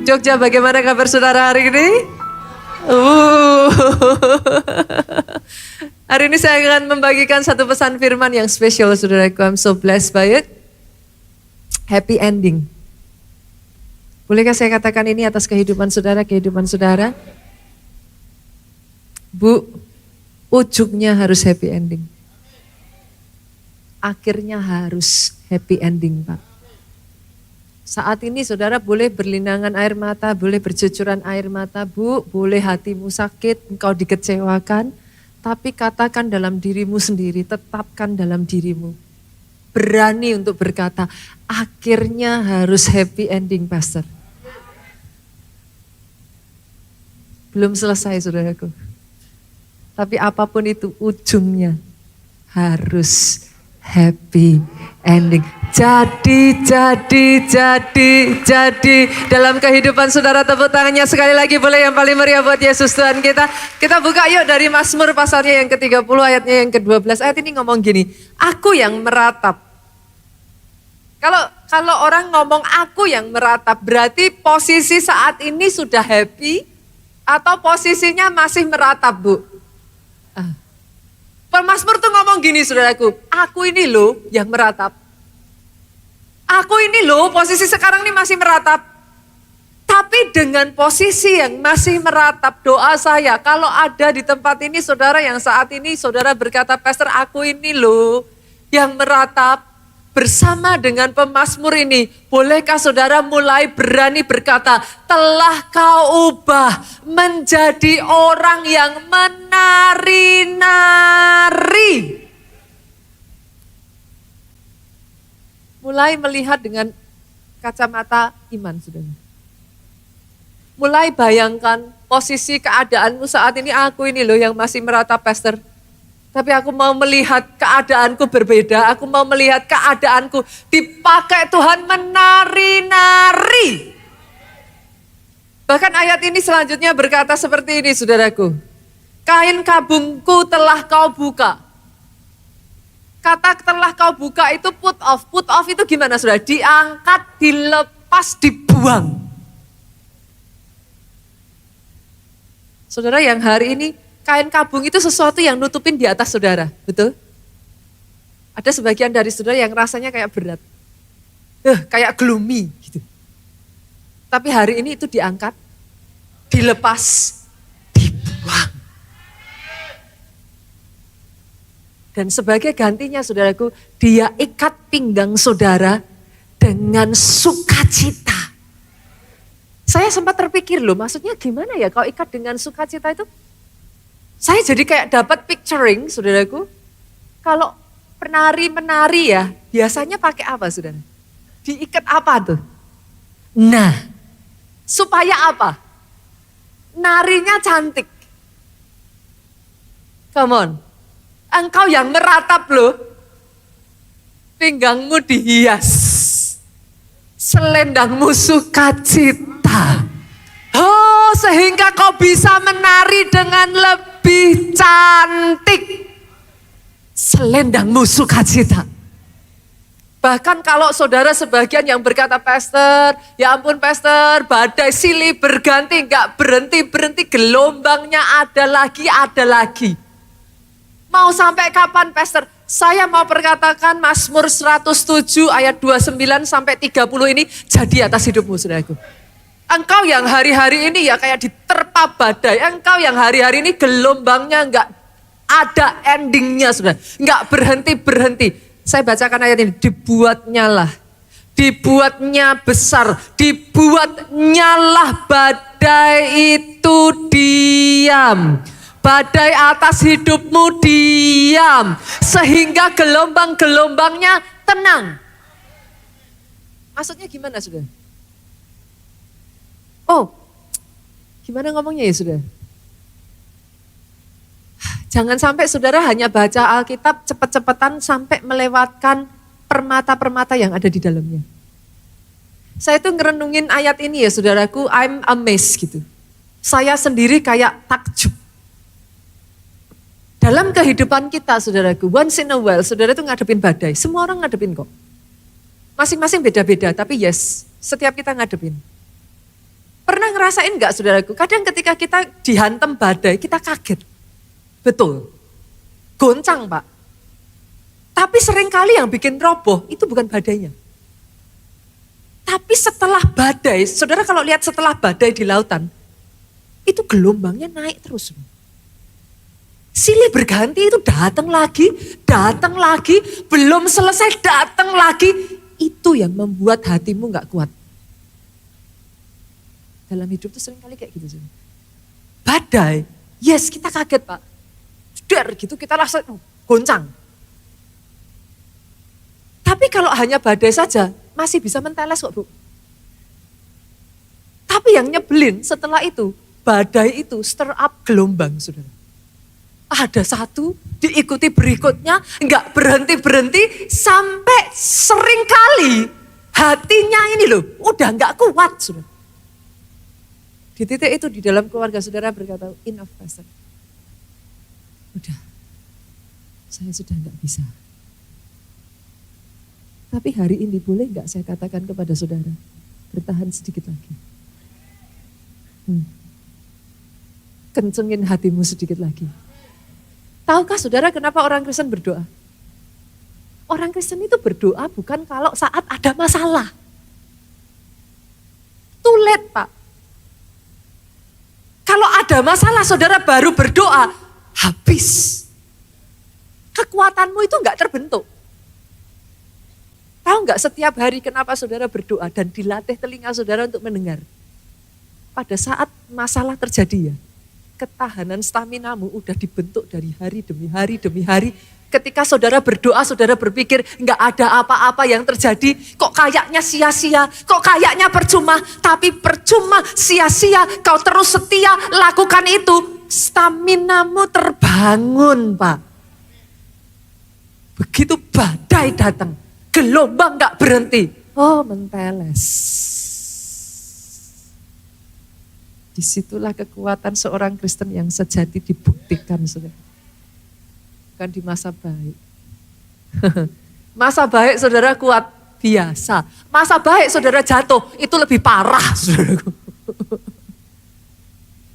Jogja, bagaimana kabar saudara hari ini? Uh. Hari ini saya akan membagikan satu pesan firman yang spesial saudaraku. I'm so blessed by it. Happy ending. Bolehkah saya katakan ini atas kehidupan saudara? Bu, ujungnya harus happy ending. Akhirnya harus happy ending, Pak. Saat ini saudara boleh berlinangan air mata, boleh bercucuran air mata, Bu, boleh hatimu sakit, engkau dikecewakan, tapi katakan dalam dirimu sendiri, tetapkan dalam dirimu. Berani untuk berkata, akhirnya harus happy ending, Pastor. Belum selesai saudaraku. Tapi apapun itu ujungnya harus happy ending. Jadi dalam kehidupan saudara, tepuk tangannya sekali lagi boleh yang paling meriah buat Yesus Tuhan kita. Kita buka yuk dari Mazmur pasalnya yang ke-30 ayatnya yang ke-12. Ayat ini ngomong gini, aku yang meratap. Kalau orang ngomong aku yang meratap, berarti posisi saat ini sudah happy atau posisinya masih meratap, Bu? Mazmur tuh ngomong gini saudaraku, aku ini loh yang meratap. Aku ini loh posisi sekarang ini masih meratap. Tapi dengan posisi yang masih meratap, doa saya kalau ada di tempat ini saudara yang saat ini saudara berkata, Pastor aku ini loh yang meratap. Bersama dengan pemazmur ini, bolehkah saudara mulai berani berkata, telah kau ubah menjadi orang yang menari-nari. Mulai melihat dengan kacamata iman, saudara. Mulai bayangkan posisi keadaanmu saat ini, aku ini loh yang masih meratap, Pastor. Tapi aku mau melihat keadaanku berbeda, aku mau melihat keadaanku dipakai Tuhan menari-nari. Bahkan ayat ini selanjutnya berkata seperti ini saudaraku. Kain kabungku telah kau buka. Kata telah kau buka itu put off. Put off itu gimana saudara? Diangkat, dilepas, dibuang. Saudara yang hari ini, kain kabung itu sesuatu yang nutupin di atas saudara, betul? Ada sebagian dari saudara yang rasanya kayak berat, kayak gloomy gitu. Tapi hari ini itu diangkat, dilepas, dibuang. Dan sebagai gantinya saudaraku, dia ikat pinggang saudara dengan sukacita. Saya sempat terpikir loh, maksudnya gimana ya kalau ikat dengan sukacita itu? Saya jadi kayak dapat picturing, saudaraku. Kalau penari-menari ya, biasanya pakai apa, saudara? Diikat apa tuh? Nah, supaya apa? Narinya cantik. Come on. Engkau yang meratap loh. Pinggangmu dihias. Selendangmu sukacita. Oh, sehingga kau bisa menari dengan lebih cantik. Selendangmu sukacita. Bahkan kalau saudara sebagian yang berkata, Pastor, ya ampun Pastor, badai silih berganti, gak berhenti-berhenti, gelombangnya ada lagi. Mau sampai kapan Pastor? Saya mau perkatakan Mazmur 107 ayat 29 sampai 30 ini jadi atas hidupmu saudaraku. Engkau yang hari-hari ini ya kayak diterpa badai. Engkau yang hari-hari ini gelombangnya enggak ada endingnya saudara. Enggak berhenti-berhenti. Saya bacakan ayat ini. Dibuatnya besar. Dibuatnya lah badai itu diam. Badai atas hidupmu diam. Sehingga gelombang-gelombangnya tenang. Maksudnya gimana saudara? Oh, gimana ngomongnya ya saudara? Jangan sampai saudara hanya baca Alkitab cepet-cepetan sampai melewatkan permata-permata yang ada di dalamnya. Saya tuh ngerenungin ayat ini ya saudaraku, I'm amazed gitu. Saya sendiri kayak takjub. Dalam kehidupan kita saudaraku, once in a while saudara tuh ngadepin badai. Semua orang ngadepin kok. Masing-masing beda-beda, tapi yes, setiap kita ngadepin. Pernah ngerasain nggak saudaraku? Kadang ketika kita dihantam badai, kita kaget. Betul. Goncang Pak. Tapi seringkali yang bikin roboh itu bukan badainya. Tapi setelah badai, saudara kalau lihat setelah badai di lautan, itu gelombangnya naik terus. Silih berganti itu datang lagi, belum selesai datang lagi. Itu yang membuat hatimu gak kuat. Dalam hidup itu sering kali kayak gitu. Badai, yes kita kaget Pak. Dar gitu kita rasa goncang. Tapi kalau hanya badai saja, masih bisa menteles kok Bu. Tapi yang nyebelin setelah itu, badai itu stir up gelombang saudara. Ada satu, diikuti berikutnya, enggak berhenti-berhenti, sampai seringkali hatinya ini loh, udah enggak kuat saudara. Di titik itu di dalam keluarga saudara berkata, enough pastor. Udah, saya sudah enggak bisa. Tapi hari ini boleh enggak saya katakan kepada saudara, bertahan sedikit lagi. Kencengin hatimu sedikit lagi. Tahukah saudara kenapa orang Kristen berdoa? Orang Kristen itu berdoa bukan kalau saat ada masalah. Too late Pak. Kalau ada masalah saudara baru berdoa, habis. Kekuatanmu itu enggak terbentuk. Tahu enggak setiap hari kenapa saudara berdoa dan dilatih telinga saudara untuk mendengar? Pada saat masalah terjadi ya, ketahanan staminamu udah dibentuk dari hari demi hari demi hari. Ketika saudara berdoa, saudara berpikir enggak ada apa-apa yang terjadi, kok kayaknya sia-sia, kok kayaknya percuma, tapi percuma, sia-sia, kau terus setia lakukan itu, staminamu terbangun Pak. Begitu badai datang, gelombang enggak berhenti, oh menteles. Disitulah kekuatan seorang Kristen yang sejati dibuktikan saudara. Bukan di masa baik. Masa baik saudara kuat, biasa. Masa baik saudara jatuh, itu lebih parah saudaraku.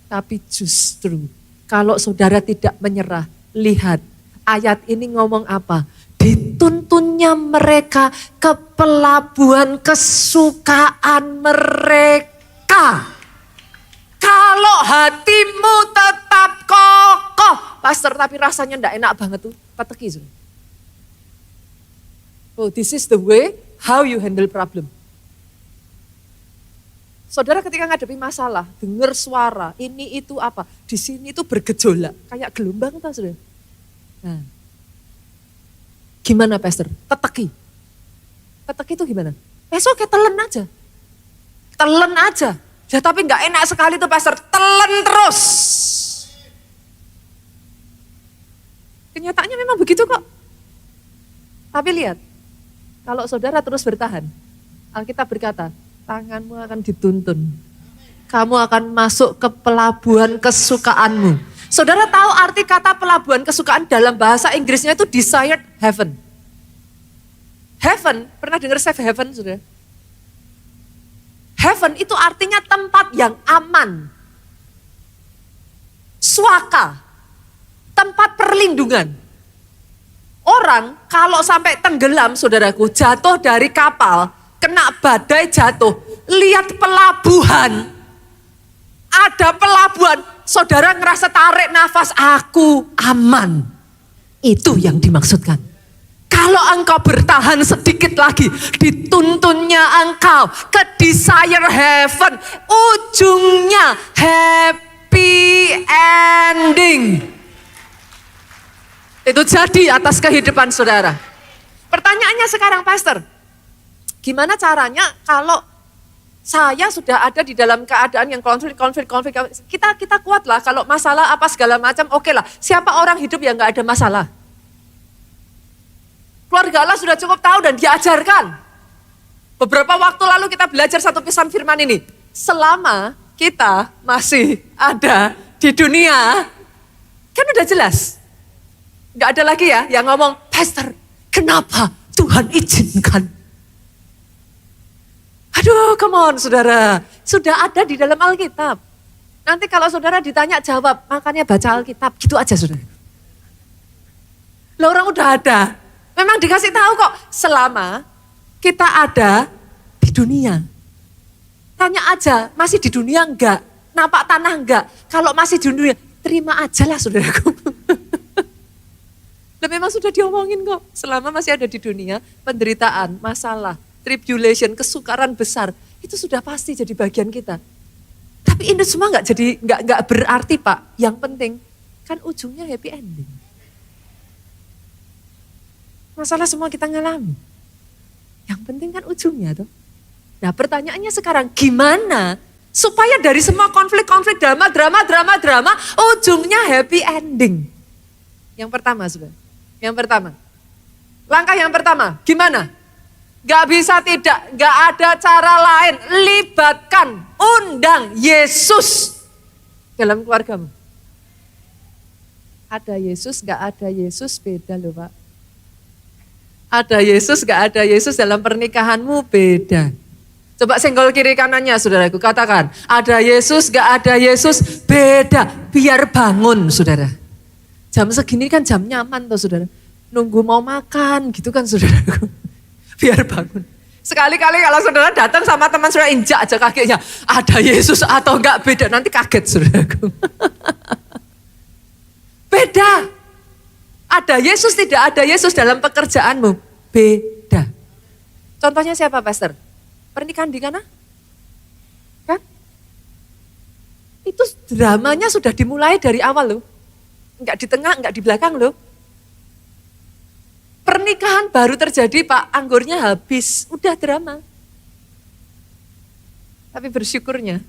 Tapi justru kalau saudara tidak menyerah, lihat ayat ini ngomong apa? Dituntunnya mereka ke pelabuhan kesukaan mereka. Kalau hatimu tetap kokoh, pastor tapi rasanya enggak enak banget tuh, pateki. Oh, this is the way how you handle problem. Saudara ketika ngadepi masalah, dengar suara, ini itu apa, di sini itu bergejolak, kayak gelombang tuh saudara. Nah, gimana pastor? Teteki. Teteki itu gimana? Oke, telan aja. Telan aja. Ya tapi enggak enak sekali tuh pastor, telan terus. Kenyataannya memang begitu kok. Tapi lihat, kalau saudara terus bertahan, Alkitab berkata, tanganmu akan dituntun. Kamu akan masuk ke pelabuhan kesukaanmu. Saudara tahu arti kata pelabuhan kesukaan dalam bahasa Inggrisnya itu desired heaven. Heaven, pernah dengar safe heaven saudara? Heaven itu artinya tempat yang aman. Suaka, tempat perlindungan. Orang kalau sampai tenggelam saudaraku, jatuh dari kapal, kena badai jatuh, lihat pelabuhan. Ada pelabuhan, saudara ngerasa tarik nafas, aku aman. Itu yang dimaksudkan. Kalau engkau bertahan sedikit lagi, dituntunnya engkau ke desire heaven, ujungnya happy ending. Itu jadi atas kehidupan saudara. Pertanyaannya sekarang pastor, gimana caranya kalau saya sudah ada di dalam keadaan yang konflik. Kita kuat lah kalau masalah apa segala macam, oke lah. Siapa orang hidup yang gak ada masalah? Keluarga Allah sudah cukup tahu dan diajarkan. Beberapa waktu lalu kita belajar satu pesan firman ini. Selama kita masih ada di dunia, kan udah jelas. Gak ada lagi ya yang ngomong, pastor kenapa Tuhan izinkan? Aduh, come on saudara. Sudah ada di dalam Alkitab. Nanti kalau saudara ditanya jawab, makanya baca Alkitab. Gitu aja saudara. Lah orang udah ada. Memang dikasih tahu kok. Selama kita ada di dunia. Tanya aja, masih di dunia enggak? Napak tanah enggak? Kalau masih di dunia, terima aja lah saudaraku. Lah memang sudah diomongin kok. Selama masih ada di dunia, penderitaan, masalah, tribulation, kesukaran besar, itu sudah pasti jadi bagian kita. Tapi ini semua nggak berarti Pak. Yang penting kan ujungnya happy ending. Masalah semua kita ngalami. Yang penting kan ujungnya tuh. Nah pertanyaannya sekarang gimana supaya dari semua konflik-konflik drama, ujungnya happy ending. Yang pertama saudara. Yang pertama. Langkah yang pertama gimana? Gak bisa tidak, gak ada cara lain. Libatkan, undang Yesus dalam keluargamu. Ada Yesus, gak ada Yesus beda loh Pak. Ada Yesus, gak ada Yesus dalam pernikahanmu beda. Coba senggol kiri kanannya saudaraku, katakan. Ada Yesus, gak ada Yesus beda. Biar bangun saudara. Jam segini kan jam nyaman tuh saudara. Nunggu mau makan gitu kan saudaraku. Biar bangun. Sekali-kali kalau saudara datang sama teman saudara injak aja kakinya. Ada Yesus atau enggak beda. Nanti kaget saudaraku. Beda. Ada Yesus tidak ada Yesus dalam pekerjaanmu. Beda. Contohnya siapa pastor? Pernikahan di mana? Kan? Itu dramanya sudah dimulai dari awal loh. Enggak di tengah, enggak di belakang loh. Pernikahan baru terjadi Pak, anggurnya habis, udah drama. Tapi bersyukurnya,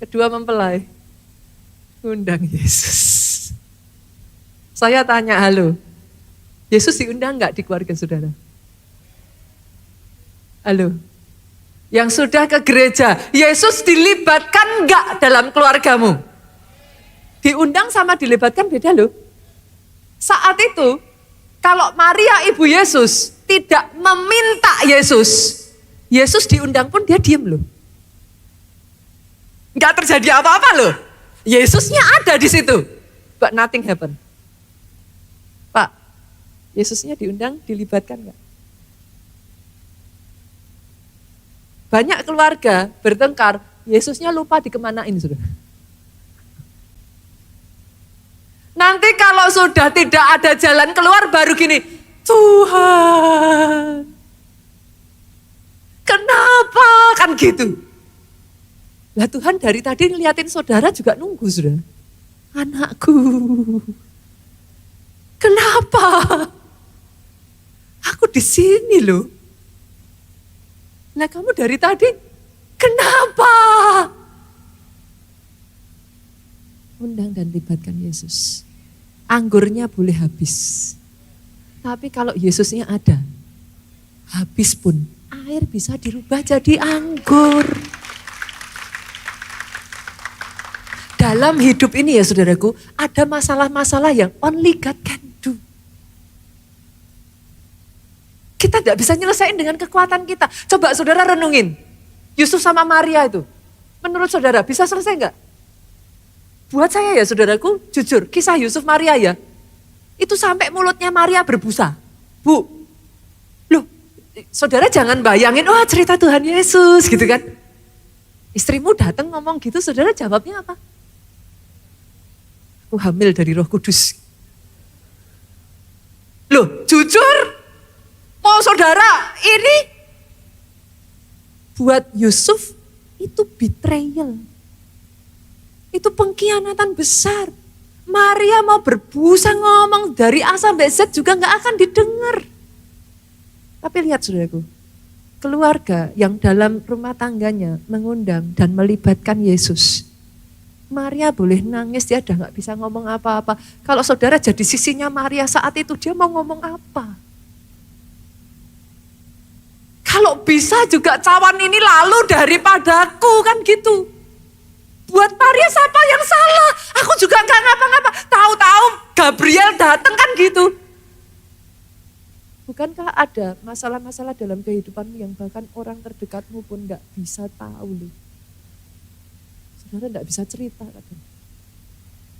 kedua mempelai, undang Yesus. Saya tanya, halo, Yesus diundang enggak di keluarga saudara? Halo, yang sudah ke gereja, Yesus dilibatkan enggak dalam keluargamu? Diundang sama dilibatkan beda loh. Saat itu, kalau Maria ibu Yesus tidak meminta Yesus, Yesus diundang pun dia diem loh. Enggak terjadi apa-apa loh. Yesusnya ada di situ. But nothing happen. Pak, Yesusnya diundang, dilibatkan enggak? Banyak keluarga bertengkar, Yesusnya lupa dikemanain sudah. Nanti kalau sudah tidak ada jalan keluar baru gini, Tuhan, kenapa? Kan gitu. Lah Tuhan dari tadi ngeliatin saudara juga nunggu sudah. Anakku, kenapa? Aku di sini loh. Lah kamu dari tadi, kenapa? Undang dan libatkan Yesus. Anggurnya boleh habis. Tapi kalau Yesusnya ada, habis pun air bisa dirubah jadi anggur. Dalam hidup ini ya saudaraku, ada masalah-masalah yang only God can do. Kita tidak bisa nyelesain dengan kekuatan kita. Coba saudara renungin, Yusuf sama Maria itu, menurut saudara bisa selesai enggak? Buat saya ya saudaraku, jujur, kisah Yusuf Maria ya, itu sampai mulutnya Maria berbusa. Bu, loh, saudara jangan bayangin, wah cerita Tuhan Yesus gitu kan. Istrimu datang ngomong gitu, saudara jawabnya apa? Aku hamil dari Roh Kudus. Loh, jujur, mau saudara ini buat Yusuf itu betrayal. Itu pengkhianatan besar. Maria mau berbusa ngomong dari A sampai Z juga gak akan didengar. Tapi lihat saudaraku, keluarga yang dalam rumah tangganya mengundang dan melibatkan Yesus. Maria boleh nangis, dia udah gak bisa ngomong apa-apa. Kalau saudara jadi sisinya Maria saat itu, dia mau ngomong apa? Kalau bisa juga cawan ini lalu daripadaku kan gitu. Buat Maria siapa yang salah? Aku juga gak ngapa-ngapa. Tahu-tahu Gabriel datang kan gitu. Bukankah ada masalah-masalah dalam kehidupanmu yang bahkan orang terdekatmu pun enggak bisa tahu loh. Saudara enggak bisa cerita katanya.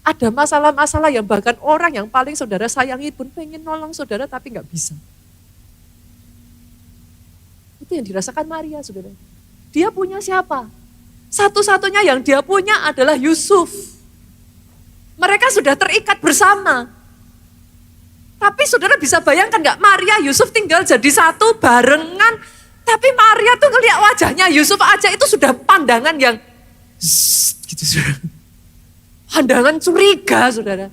Ada masalah-masalah yang bahkan orang yang paling saudara sayangi pun pengen nolong saudara tapi enggak bisa. Itu yang dirasakan Maria, saudara. Dia punya siapa? Satu-satunya yang dia punya adalah Yusuf. Mereka sudah terikat bersama. Tapi saudara bisa bayangkan gak, Maria, Yusuf tinggal jadi satu barengan. Tapi Maria tuh ngeliat wajahnya Yusuf aja itu sudah pandangan yang gitu, saudara. Pandangan curiga, saudara.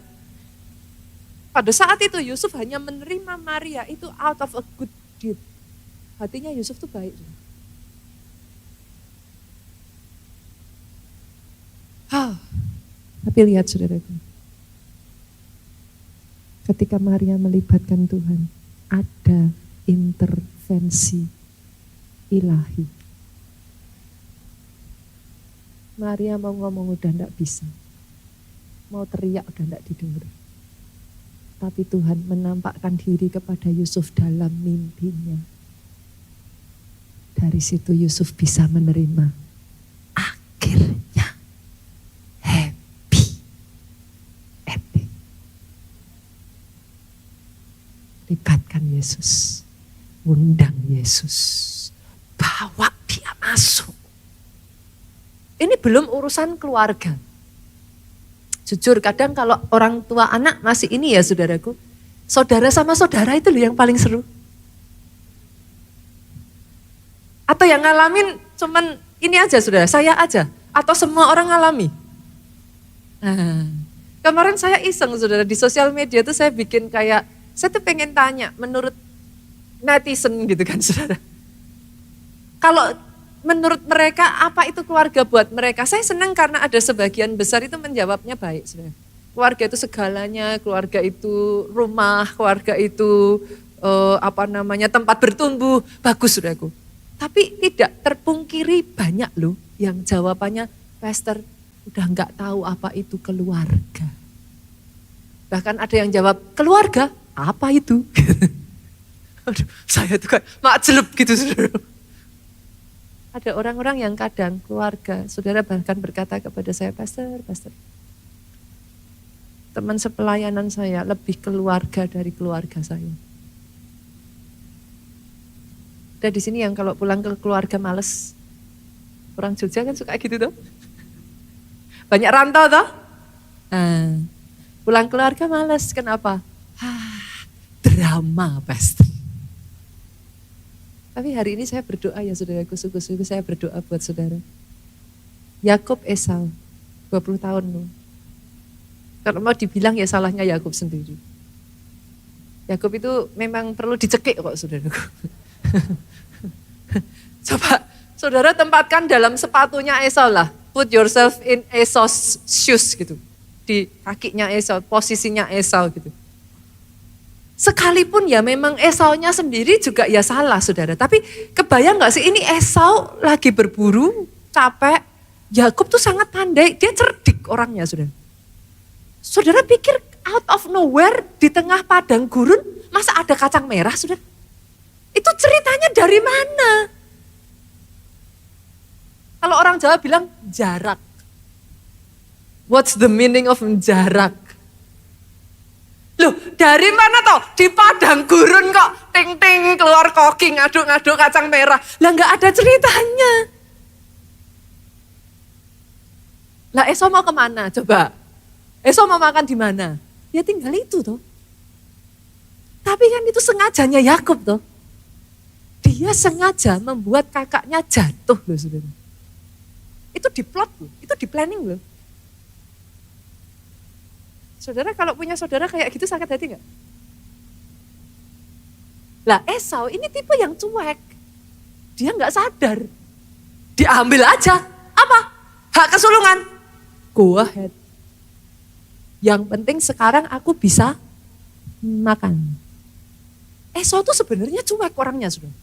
Pada saat itu Yusuf hanya menerima Maria itu out of a good deed. Hatinya Yusuf tuh baik. Tapi lihat saudaraku, ketika Maria melibatkan Tuhan, ada intervensi ilahi. Maria mau ngomong udah enggak bisa, mau teriak udah enggak didengar. Tapi Tuhan menampakkan diri kepada Yusuf dalam mimpinya. Dari situ Yusuf bisa menerima. Akhirnya happy ending. Libatkan Yesus. Undang Yesus. Bawa dia masuk. Ini belum urusan keluarga. Jujur kadang kalau orang tua anak masih ini ya saudaraku. Saudara sama saudara itu loh yang paling seru. Atau yang ngalamin cuman ini aja saudara, saya aja. Atau semua orang ngalami. Nah, kemarin saya iseng saudara di sosial media tuh saya bikin kayak, saya tuh pengen tanya menurut netizen gitu kan saudara. Kalau menurut mereka apa itu keluarga buat mereka? Saya senang karena ada sebagian besar itu menjawabnya baik saudara. Keluarga itu segalanya, keluarga itu rumah, keluarga itu tempat bertumbuh, bagus saudaraku. Tapi tidak terpungkiri banyak loh yang jawabannya, Pastor udah enggak tahu apa itu keluarga. Bahkan ada yang jawab, keluarga apa itu? Aduh, saya tuh kan makjelub gitu saudara. Ada orang-orang yang kadang keluarga, saudara bahkan berkata kepada saya, Pastor, teman sepelayanan saya lebih keluarga dari keluarga saya. Ada di sini yang kalau pulang ke keluarga males. Orang Jogja kan suka gitu tuh. Banyak rantau tuh. Nah, pulang keluarga males, kenapa? Drama pasti. Tapi hari ini saya berdoa ya saudaraku, sungguh-sungguh saya berdoa buat saudara. Yakub Esau, 20 tahun loh. Kalau mau dibilang ya salahnya Yakub sendiri. Yakub itu memang perlu dicekik kok saudaraku. Coba saudara tempatkan dalam sepatunya Esau lah. Put yourself in Esau's shoes gitu. Di kakinya Esau, posisinya Esau gitu. Sekalipun ya memang Esaunya sendiri juga ya salah saudara. Tapi kebayang gak sih ini Esau lagi berburu, capek. Yakub tuh sangat pandai, dia cerdik orangnya saudara. Saudara pikir out of nowhere di tengah padang gurun masa ada kacang merah saudara? Itu ceritanya dari mana? Kalau orang Jawa bilang jarak. What's the meaning of jarak? Loh, dari mana toh? Di padang gurun kok ting-ting keluar koki ngaduk-ngaduk kacang merah. Lah enggak ada ceritanya. Lah Esau mau kemana? Coba. Esau mau makan di mana? Ya tinggal itu toh. Tapi kan itu sengajanya Yakub toh. Dia sengaja membuat kakaknya jatuh loh saudara. Itu diplot loh, itu di planning loh. Saudara kalau punya saudara kayak gitu sakit hati gak? Lah Esau ini tipe yang cuek. Dia gak sadar. Diambil aja. Apa? Hak kesulungan. Go ahead. Yang penting sekarang aku bisa makan. Esau tuh sebenarnya cuek orangnya saudara.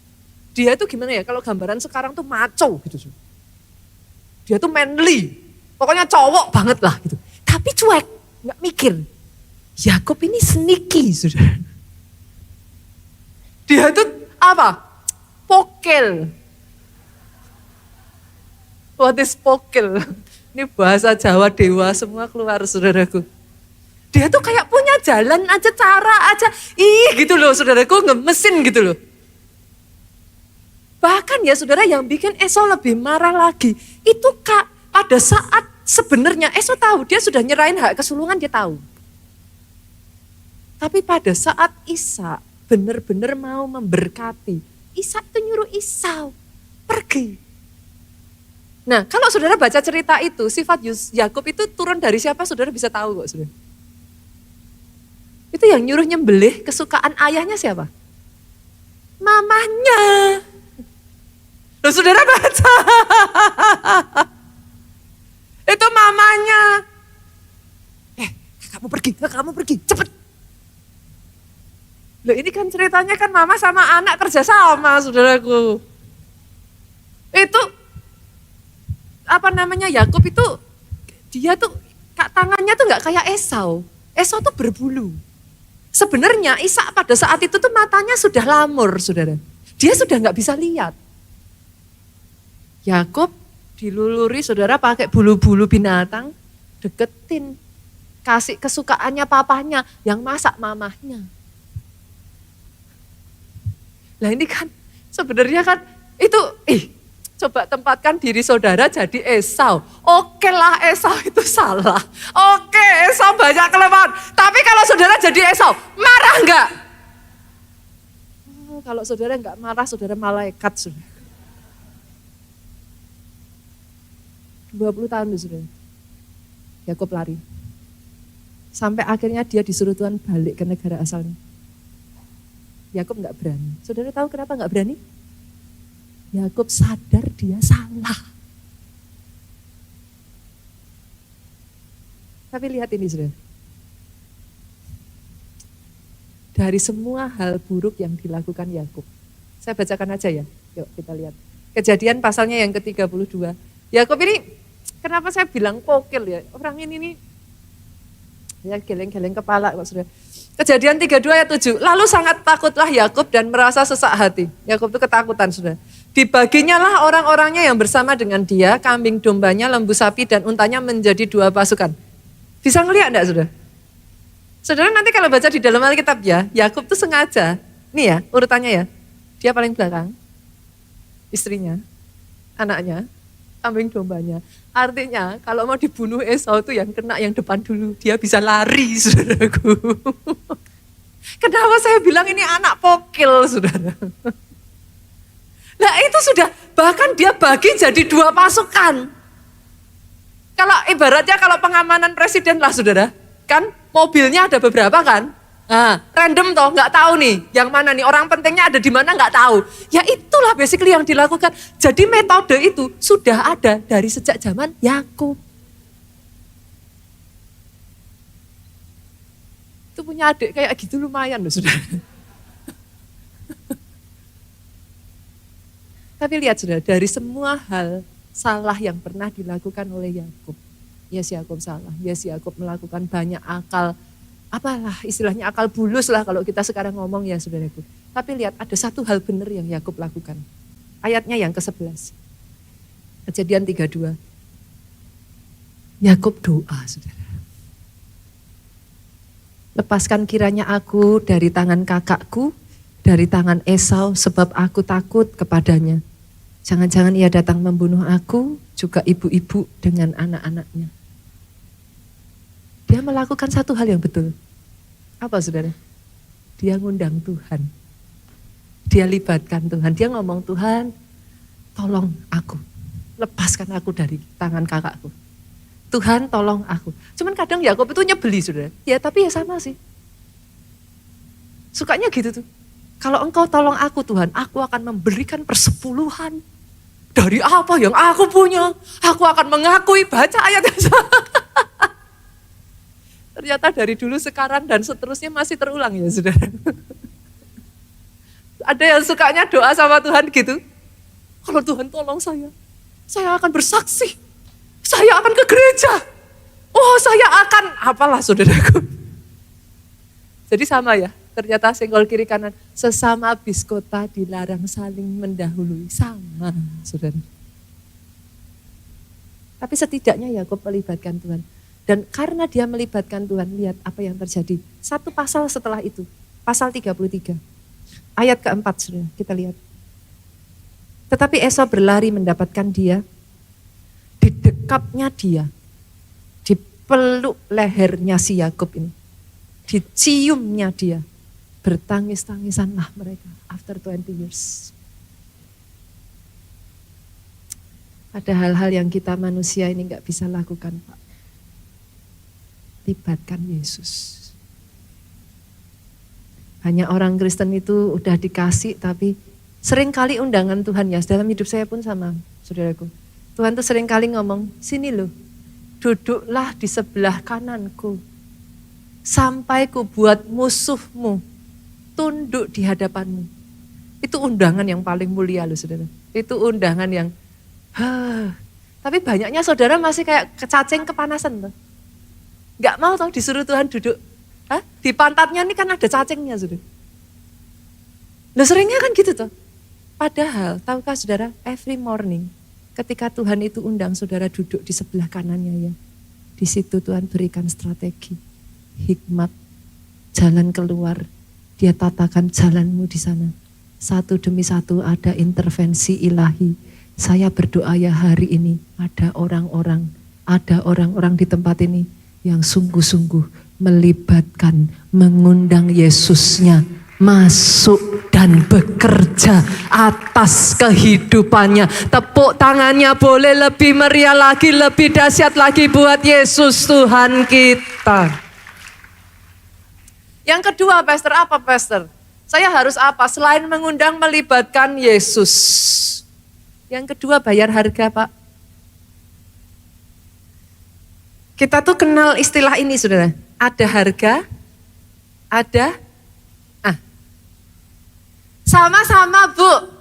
Dia tuh gimana ya, kalau gambaran sekarang tuh maco gitu. Dia tuh manly, pokoknya cowok banget lah gitu. Tapi cuek, gak mikir. Yakub ini sneaky saudara. Dia itu apa? Pokil. What is pokil? Ini bahasa Jawa dewa semua keluar saudaraku. Dia tuh kayak punya jalan aja, cara aja. Gitu loh saudaraku, ngemesin gitu loh. Bahkan ya saudara yang bikin Esau lebih marah lagi. Itu pada saat sebenarnya Esau tahu dia sudah nyerahin hak kesulungan, dia tahu. Tapi pada saat Ishak benar-benar mau memberkati, Ishak itu nyuruh Esau pergi. Nah kalau saudara baca cerita itu, sifat Yakub itu turun dari siapa saudara bisa tahu kok saudara. Itu yang nyuruh nyembelih kesukaan ayahnya siapa? Mamahnya. Loh saudara baca. Itu mamanya. Kamu pergi, cepet. Loh ini kan ceritanya kan mama sama anak kerja sama saudaraku. Itu Yakub itu dia tuh tangannya tuh gak kayak Esau. Esau tuh berbulu. Sebenarnya Ishak pada saat itu tuh matanya sudah lamur, saudara. Dia sudah nggak bisa lihat. Yakub diluluri, saudara, pakai bulu-bulu binatang, deketin, kasih kesukaannya papahnya, yang masak mamahnya. Nah ini kan sebenarnya kan itu, coba tempatkan diri saudara jadi Esau. Oke lah Esau itu salah. Oke Esau banyak kelemahan. Tapi kalau saudara jadi Esau, marah enggak? Oh, kalau saudara enggak marah, saudara malaikat sudah. 20 tahun tuh saudara. Yakub lari. Sampai akhirnya dia disuruh Tuhan balik ke negara asalnya. Yakub enggak berani. Saudara tahu kenapa enggak berani? Yakub sadar dia salah. Tapi lihat ini saudara. Dari semua hal buruk yang dilakukan Yakub. Saya bacakan aja ya. Yuk kita lihat. Kejadian pasalnya yang ke-32. Yakub ini, kenapa saya bilang pokil ya? Orang ini nih, ya geleng-geleng kepala kok saudara. Kejadian 32 ayat 7. Lalu sangat takutlah Yakub dan merasa sesak hati. Yakub itu ketakutan saudara. Dibaginya lah orang-orangnya yang bersama dengan dia, kambing dombanya, lembu sapi dan untanya menjadi 2 pasukan. Bisa ngelihat enggak saudara? Saudara nanti kalau baca di dalam Alkitab ya, Yakub tuh sengaja, nih ya urutannya ya, dia paling belakang, istrinya, anaknya, kambing dombanya. Artinya kalau mau dibunuh Esau tuh yang kena yang depan dulu, dia bisa lari saudaraku. Kenapa saya bilang ini anak pokil saudara? Nah itu sudah, bahkan dia bagi jadi 2 pasukan. Kalau ibaratnya kalau pengamanan presiden lah saudara, kan mobilnya ada beberapa kan. Nah, random toh, nggak tahu nih yang mana nih, orang pentingnya ada di mana nggak tahu. Ya itulah basically yang dilakukan. Jadi metode itu sudah ada dari sejak zaman Yakub. Itu punya adik kayak gitu lumayan loh saudara. Tapi lihat saudara, dari semua hal salah yang pernah dilakukan oleh Yakub. Yes, Yakub salah. Yes, Yakub melakukan banyak akal, apalah istilahnya akal bulus lah kalau kita sekarang ngomong ya saudaraku. Tapi lihat ada satu hal benar yang Yakub lakukan. Ayatnya yang ke-11. Kejadian 32. Yakub doa saudara. Lepaskan kiranya aku dari tangan kakakku, dari tangan Esau sebab aku takut kepadanya. Jangan-jangan ia datang membunuh aku, juga ibu-ibu dengan anak-anaknya. Dia melakukan satu hal yang betul. Apa saudara? Dia ngundang Tuhan. Dia libatkan Tuhan. Dia ngomong, Tuhan tolong aku. Lepaskan aku dari tangan kakakku. Tuhan tolong aku. Cuman kadang Yakub itu nyebeli saudara. Ya tapi ya sama sih. Sukanya gitu tuh. Kalau engkau tolong aku Tuhan, aku akan memberikan persepuluhan dari apa yang aku punya. Aku akan mengakui, baca ayatnya. Ternyata dari dulu, sekarang, dan seterusnya masih terulang ya saudara. Ada yang sukanya doa sama Tuhan gitu. Kalau Tuhan tolong saya akan bersaksi. Saya akan ke gereja. Oh saya akan, apalah saudaraku. Jadi sama ya. Ternyata senggol kiri kanan, sesama biskota dilarang saling mendahului. Sama, saudara. Tapi setidaknya Yakub melibatkan Tuhan. Dan karena dia melibatkan Tuhan, lihat apa yang terjadi. Satu pasal setelah itu, pasal 33. Ayat keempat, saudara, kita lihat. Tetapi Esau berlari mendapatkan dia, didekapnya dia, dipeluk lehernya si Yakub ini, diciumnya dia, bertangis-tangisanlah mereka after 20 years. Ada hal-hal yang kita manusia ini gak bisa lakukan, Pak. Libatkan Yesus. Hanya orang Kristen itu udah dikasih, tapi sering kali undangan Tuhan ya, dalam hidup saya pun sama, saudaraku. Tuhan tuh sering kali ngomong, sini loh, duduklah di sebelah kananku, sampai ku buat musuhmu tunduk di hadapanmu. Itu undangan yang paling mulia loh, saudara. Itu undangan yang, tapi banyaknya saudara masih kayak cacing kepanasan tuh. Gak mau tau disuruh Tuhan duduk. Di pantatnya ini kan ada cacingnya, saudara. Nah seringnya kan gitu tuh. Padahal, tahukah saudara, every morning ketika Tuhan itu undang saudara duduk di sebelah kanannya ya, di situ Tuhan berikan strategi, hikmat, jalan keluar. Dia tatakan jalanmu di sana. Satu demi satu ada intervensi ilahi. Saya berdoa ya hari ini ada orang-orang di tempat ini yang sungguh-sungguh melibatkan, mengundang Yesusnya masuk dan bekerja atas kehidupannya. Tepuk tangannya boleh lebih meriah lagi, lebih dahsyat lagi buat Yesus Tuhan kita. Yang kedua, Pastor, apa Pastor? Saya harus apa? Selain mengundang, melibatkan Yesus. Yang kedua, bayar harga, Pak. Kita tuh kenal istilah ini, saudara. Ada harga, ada sama-sama, Bu.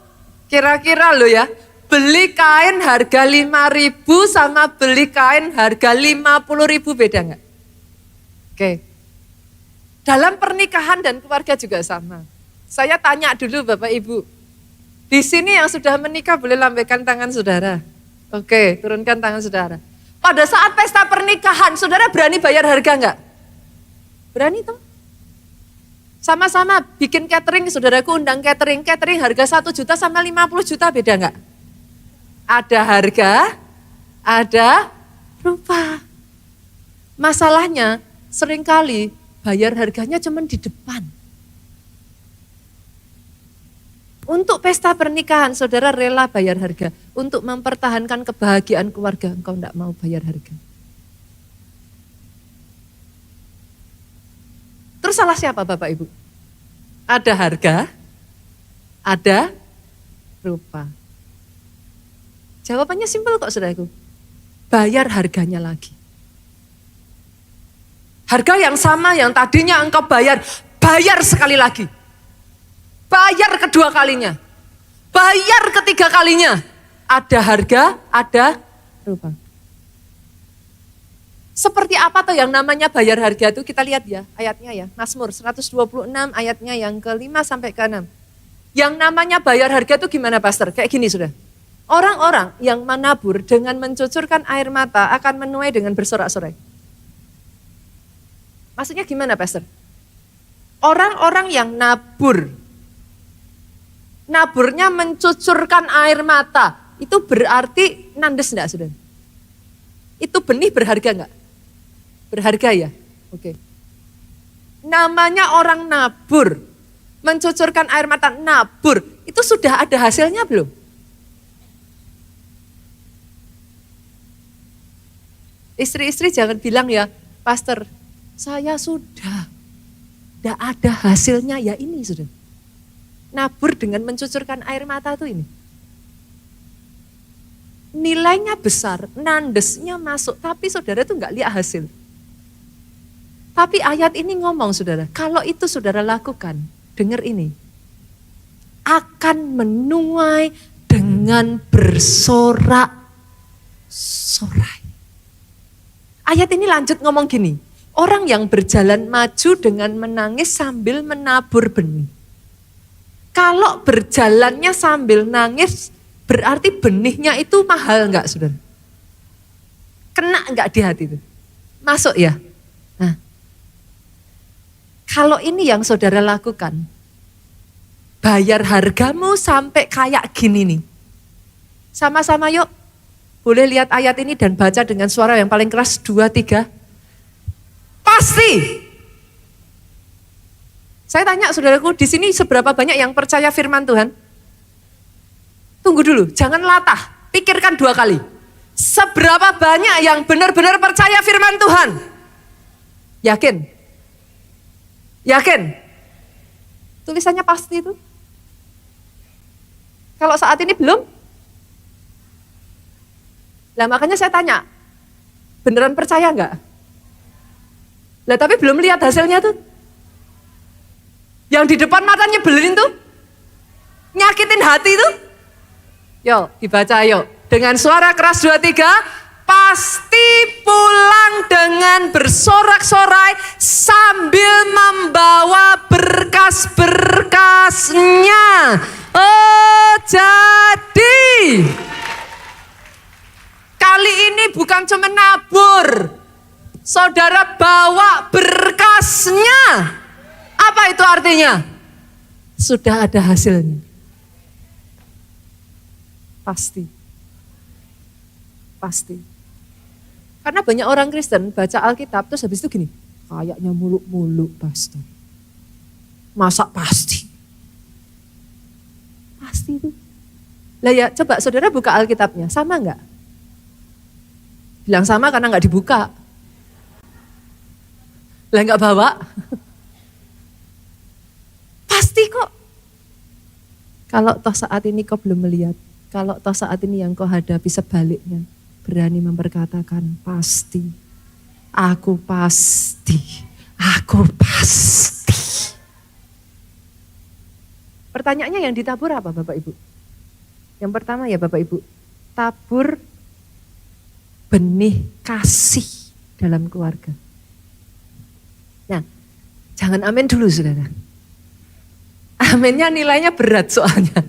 Kira-kira lo ya, beli kain harga 5.000 sama beli kain harga 50.000 beda nggak? Oke. Dalam pernikahan dan keluarga juga sama. Saya tanya dulu Bapak Ibu. Di sini yang sudah menikah boleh lambaikan tangan saudara. Oke, turunkan tangan saudara. Pada saat pesta pernikahan, saudara berani bayar harga nggak? Berani toh? Sama-sama bikin catering, saudaraku undang catering harga 1 juta sama 50 juta beda nggak? Ada harga, ada rupa. Masalahnya seringkali bayar harganya cuma di depan. Untuk pesta pernikahan, saudara rela bayar harga. Untuk mempertahankan kebahagiaan keluarga, engkau tidak mau bayar harga. Terus salah siapa Bapak Ibu? Ada harga, ada rupa. Jawabannya simpel kok saudaraku. Bayar harganya lagi. Harga yang sama yang tadinya engkau bayar sekali lagi. Bayar kedua kalinya. Bayar ketiga kalinya. Ada harga, ada rupa. Seperti apa tuh yang namanya bayar harga itu? Kita lihat ya ayatnya ya. Mazmur 126 ayatnya yang ke-5 sampai ke-6. Yang namanya bayar harga itu gimana Pastor? Kayak gini sudah. Orang-orang yang menabur dengan mencucurkan air mata akan menuai dengan bersorak-sorai. Maksudnya gimana Pastor? Orang-orang yang naburnya mencucurkan air mata, itu berarti nandes enggak sudah? Itu benih berharga enggak? Berharga ya? Oke. Namanya orang nabur, mencucurkan air mata, nabur, itu sudah ada hasilnya belum? Istri-istri jangan bilang ya, Pastor, saya sudah, tidak ada hasilnya, ya ini sudah. Nabur dengan mencucurkan air mata itu ini. Nilainya besar, nandesnya masuk, tapi saudara itu enggak lihat hasil. Tapi ayat ini ngomong saudara, kalau itu saudara lakukan, dengar ini. Akan menuai dengan bersorak-sorai. Ayat ini lanjut ngomong gini, Orang yang berjalan maju dengan menangis sambil menabur benih. Kalau berjalannya sambil nangis, berarti benihnya itu mahal enggak, saudara? Kena enggak di hati itu? Masuk ya? Nah, kalau ini yang saudara lakukan, bayar hargamu sampai kayak gini nih. Sama-sama yuk, boleh lihat ayat ini dan baca dengan suara yang paling keras, 2, 3. Pasti. Saya tanya saudaraku, di sini seberapa banyak yang percaya firman Tuhan? Tunggu dulu, jangan latah, pikirkan 2 kali. Seberapa banyak yang benar-benar percaya firman Tuhan? Yakin? Yakin? Tulisannya pasti itu. Kalau saat ini belum? Lah makanya saya tanya, beneran percaya enggak? Lah tapi belum lihat hasilnya tuh. Yang di depan mata nyebelin tuh, nyakitin hati tuh. Yuk dibaca yuk, dengan suara keras 2, 3. Pasti pulang dengan bersorak-sorai sambil membawa berkas-berkasnya. Oh jadi kali ini bukan cuma nabur, saudara bawa berkasnya. Apa itu artinya? Sudah ada hasilnya. Pasti. Pasti. Karena banyak orang Kristen baca Alkitab terus habis itu gini, kayaknya muluk-muluk pastor. Masa pasti? Pasti itu. Lah ya coba saudara buka Alkitabnya, sama enggak? Bilang sama karena enggak dibuka. Lah enggak bawa? Pasti kok. Kalau toh saat ini kau belum melihat, kalau toh saat ini yang kau hadapi sebaliknya, berani memperkatakan pasti, aku pasti, aku pasti. Pertanyaannya yang ditabur apa Bapak Ibu? Yang pertama ya Bapak Ibu, tabur benih kasih dalam keluarga. Nah, jangan amin dulu saudara. Aminnya nilainya berat soalnya.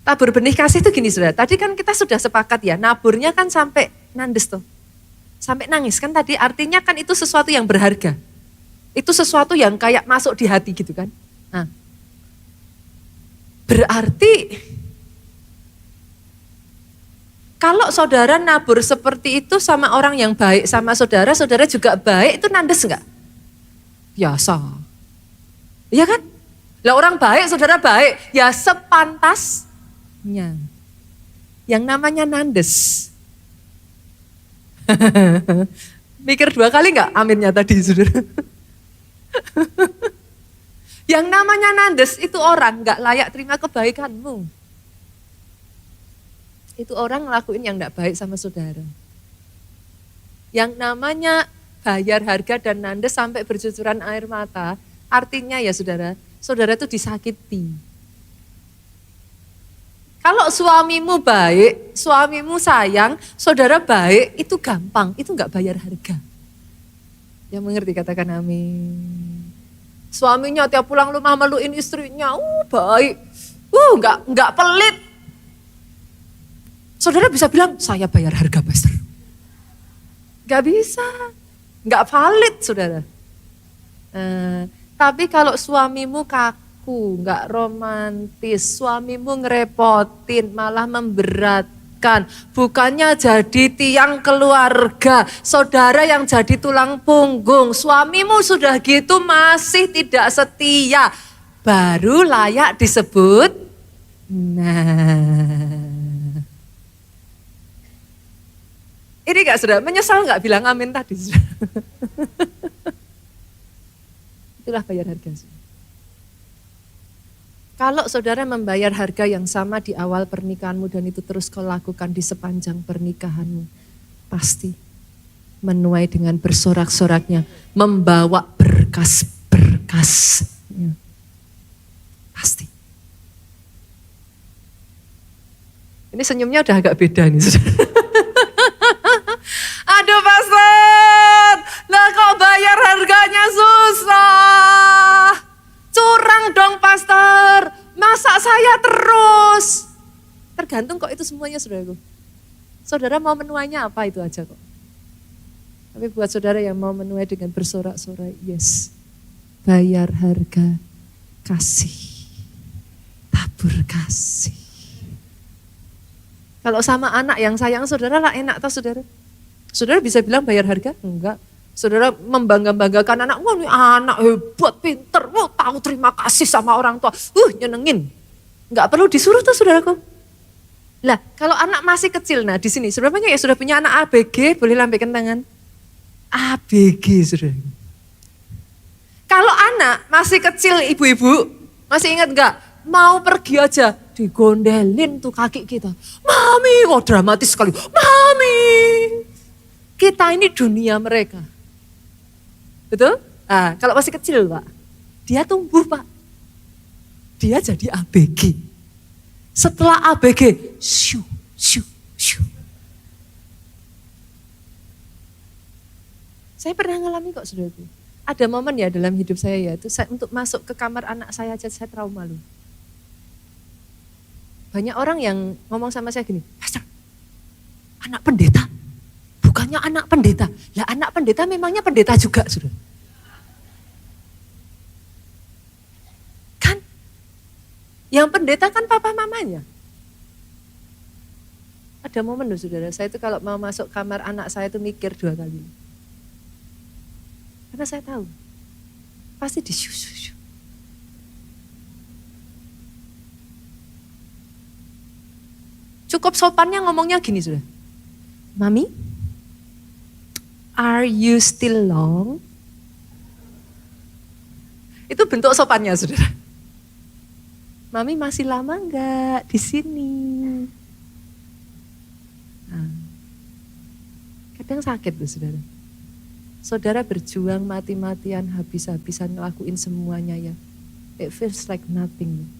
Tabur benih kasih itu gini saudara, tadi kan kita sudah sepakat ya, naburnya kan sampai nandes tuh. Sampai nangis kan tadi, artinya kan itu sesuatu yang berharga. Itu sesuatu yang kayak masuk di hati gitu kan. Nah, berarti kalau saudara nabur seperti itu sama orang yang baik sama saudara, saudara juga baik, itu nandes enggak? Biasa. Iya kan? Lah orang baik, saudara baik, ya sepantasnya. Yang namanya nandes. Mikir 2 kali enggak aminnya tadi saudara? Yang namanya nandes itu orang enggak layak terima kebaikanmu. Itu orang ngelakuin yang enggak baik sama saudara. Yang namanya bayar harga dan nandes sampai bercucuran air mata, artinya ya saudara, saudara itu disakiti. Kalau suamimu baik, suamimu sayang, saudara baik, itu gampang, itu enggak bayar harga. Yang mengerti katakan amin. Suaminya tiap pulang rumah meluin istrinya, baik, enggak pelit. Saudara bisa bilang, saya bayar harga pastor. Enggak bisa, enggak valid saudara. Tapi kalau suamimu kaku, enggak romantis, suamimu ngerepotin, malah memberatkan, bukannya jadi tiang keluarga, saudara yang jadi tulang punggung, suamimu sudah gitu masih tidak setia, baru layak disebut, nah. Ini enggak saudara, menyesal enggak bilang amin tadi saudara? Itulah bayar harga. Kalau saudara membayar harga yang sama di awal pernikahanmu dan itu terus kau lakukan di sepanjang pernikahanmu, pasti menuai dengan bersorak-soraknya, membawa berkas-berkasnya. Pasti. Ini senyumnya udah agak beda nih. Aduh pastor, saudaraku. Saudara mau menuainya apa itu aja kok. Tapi buat saudara yang mau menuai dengan bersorak-sorai, yes. Bayar harga kasih. Tabur kasih. Kalau sama anak yang sayang saudara lah enak toh saudara. Saudara bisa bilang bayar harga? Enggak. Saudara membangga-banggakan anak, wah ini anak hebat, pinter, wah tahu terima kasih sama orang tua, nyenengin. Enggak perlu disuruh tuh saudaraku. Lah kalau anak masih kecil, nah di sini saudara banyak ya sudah punya anak ABG, boleh lambaikan tangan. ABG saudara. Kalau anak masih kecil ibu-ibu, masih ingat enggak? Mau pergi aja, digondelin tuh kaki kita. Mami, wah dramatis sekali. Mami, kita ini dunia mereka. Betul? Nah, kalau masih kecil Pak, dia tumbuh Pak. Dia jadi ABG. Setelah ABG, shoo, shoo, shoo. Saya pernah ngalami kok saudaraku. Ada momen ya dalam hidup saya ya, itu saya, untuk masuk ke kamar anak saya aja saya trauma loh. Banyak orang yang ngomong sama saya gini, Pastor, anak pendeta? Bukannya anak pendeta. Lah anak pendeta memangnya pendeta juga, saudara. Kan? Yang pendeta kan papa mamanya. Ada momen loh saudara, saya itu kalau mau masuk kamar anak saya itu mikir 2 kali. Karena saya tahu, pasti disyusu. Cukup sopannya ngomongnya gini saudara. Mami, are you still long? Itu bentuk sopannya, saudara. Mami masih lama enggak di sini? Nah, kadang sakit loh, saudara. Saudara berjuang mati-matian, habis-habisan ngelakuin semuanya ya. It feels like nothing.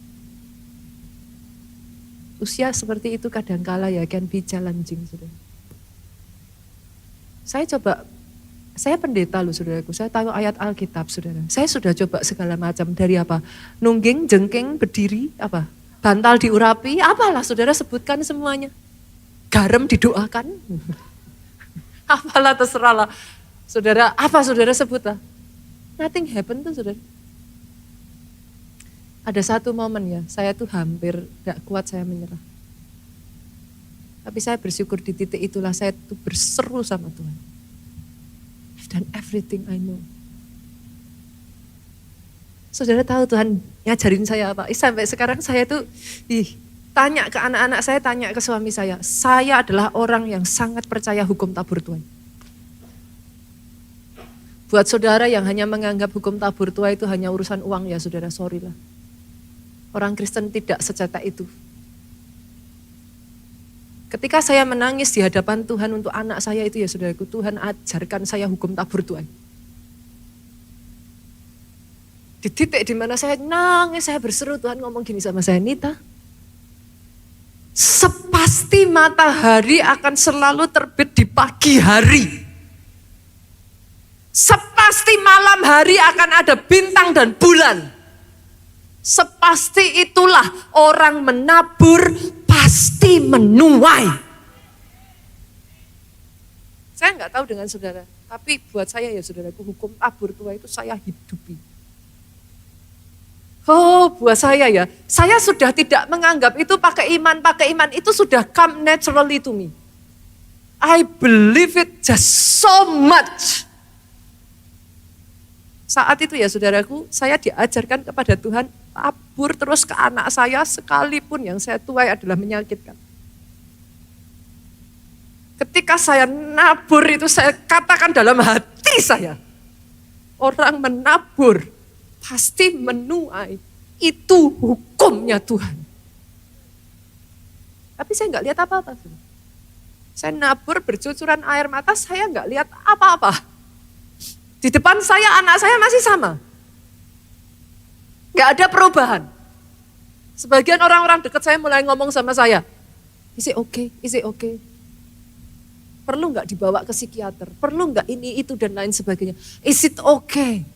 Usia seperti itu kadangkala ya can be challenging, saudara. Saya pendeta loh saudaraku, saya tahu ayat Alkitab saudara. Saya sudah coba segala macam, dari apa? Nungging, jengking, berdiri, apa? Bantal diurapi, apalah saudara sebutkan semuanya. Garam didoakan. Apalah terserah lah. Saudara, apa saudara sebutlah. Nothing happen tuh saudara. Ada satu momen ya, saya tuh hampir gak kuat, saya menyerah. Tapi saya bersyukur di titik itulah saya tuh berseru sama Tuhan. I've done everything I know. Saudara tahu Tuhan ngajarin saya apa? Sampai sekarang saya tuh tanya ke anak-anak saya, tanya ke suami saya. Saya adalah orang yang sangat percaya hukum tabur tuai. Buat saudara yang hanya menganggap hukum tabur tuai itu hanya urusan uang ya saudara, sorry lah. Orang Kristen tidak secetek itu. Ketika saya menangis di hadapan Tuhan untuk anak saya itu ya saudaraku, Tuhan ajarkan saya hukum tabur tuai. Di titik di mana saya nangis, saya berseru, Tuhan ngomong gini sama saya, Nita, sepasti matahari akan selalu terbit di pagi hari. Sepasti malam hari akan ada bintang dan bulan. Sepasti itulah orang menabur pasti menuai. Saya nggak tahu dengan saudara, tapi buat saya ya saudaraku, hukum tabur tuai itu saya hidupi. Oh, buat saya ya, saya sudah tidak menganggap itu pakai iman itu sudah come naturally to me. I believe it just so much. Saat itu ya saudaraku, saya diajarkan kepada Tuhan, tabur terus ke anak saya sekalipun yang saya tuai adalah menyakitkan. Ketika saya nabur itu saya katakan dalam hati saya, orang menabur pasti menuai, itu hukumnya Tuhan. Tapi saya nggak lihat apa-apa. Saya nabur bercucuran air mata, saya nggak lihat apa-apa. Di depan saya, anak saya masih sama. Gak ada perubahan. Sebagian orang-orang dekat saya mulai ngomong sama saya, is it okay, is it okay? Perlu gak dibawa ke psikiater? Perlu gak ini, itu, dan lain sebagainya? Is it okay?